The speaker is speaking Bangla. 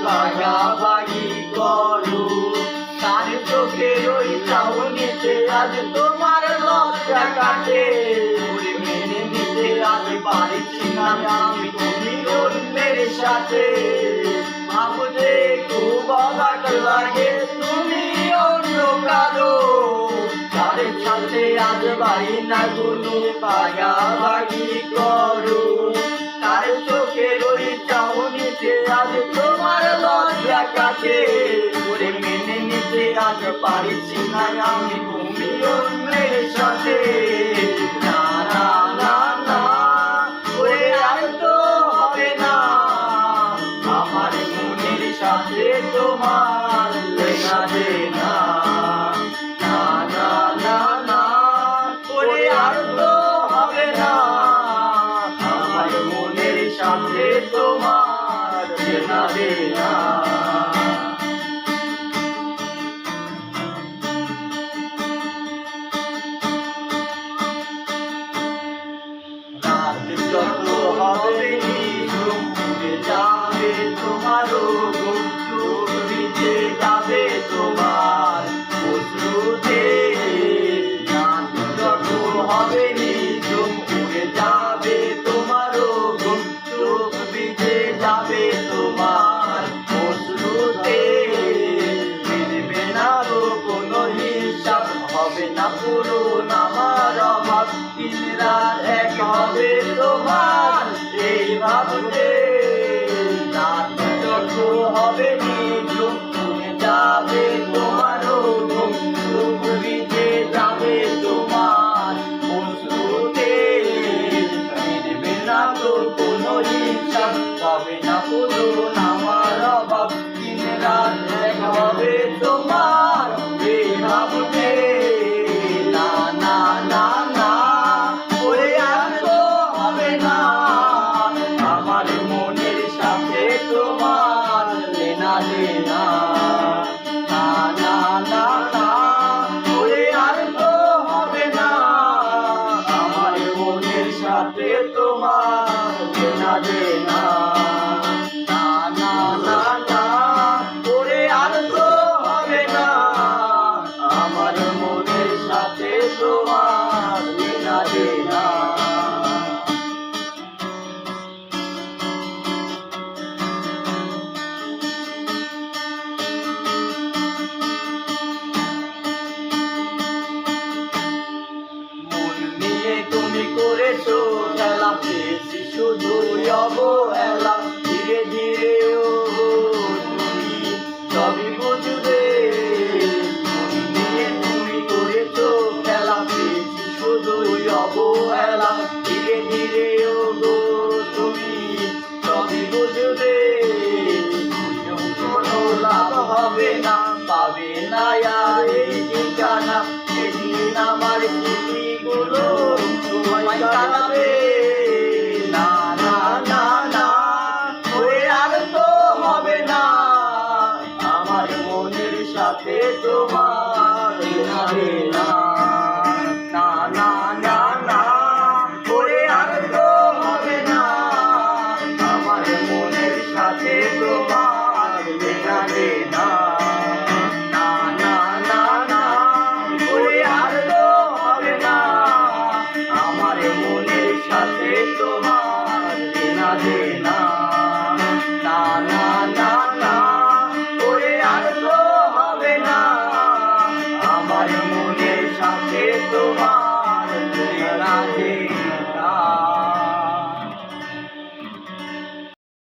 ভাগাভাগি করো। তার চোখের ওই চাউনিতে আজ তোমার লজ্জা কাটে। মেনে নিতে আজ পারছি না আমি তুমি অন্যের সাথে। ভাবতে খুব অবাক লাগে তুমি অন্য কারো। তার সাথে আজ বাইনা গুলো ভাগাভাগি করো। তার চোখের ওই চাউনিতে আজ তোমার লজ্জা কাটে। মেনে নিতে আজ পারছি না আমি তুমি অন্যের সাথে। না না না না ওরে আর তো হবে না আমার মনের সাথে তোমার লেনা দেনা। না না না না ওরে আর তো হবে না আমার মনের সাথে তোমার লেনা দেনা। যত হবে নিঝুম উড়ে যাবে তোমারও ঘুম। চোখ ভিজে যাবে তোমার অশ্রুতে। যত হবে নিঝুম উড়ে যাবে তোমারও ঘুম। চোখ ভিজে যাবে তোমার অশ্রুতে। মিলবে না তো কোনো হিসাব হবে না পূরণ আমার অভাব। দিন রাত এক হবে তোমার এই ভাবতে। রাত যত হবে নিঝুম উড়ে যাবে তোমারও ঘুম। চোখ ভিজে যাবে তোমার অশ্রুতে। মিলবে না তো কোনো হিসাব হবে না পূরণ আমার অভাব। দিন রাত এক হবে তোমার এই ভাবতে। না না না না ওরে আর তো হবে না আমার মনের সাথে তোমার লেনা দেনা। না না না না ওরে আর তো হবে না আমার মনের সাথে তোমার লেনা দেনা। না না না না ওরে আর তো হবে না আমার মনের সাথে তোমার লেনা দেনা। তুমি করেছো খেলা পেয়েছি শুধু অবহেলা। ধীরে ধীরে ও তুমি সবই বুঝবে। মন নিয়ে তুমি করেছো খেলা পেয়েছি শুধু অবহেলা। ধীরে ধীরে ও তুমি সবই বুঝবে। কোনো লাভ হবে না পাবে না আর এই ঠিকানা। সেদিন আমার স্মৃতিগুলো তোমায় কাঁদাবে। না না না না ওরে আর তো হবে না আমার মনের সাথে তোমার লেনা দেনা।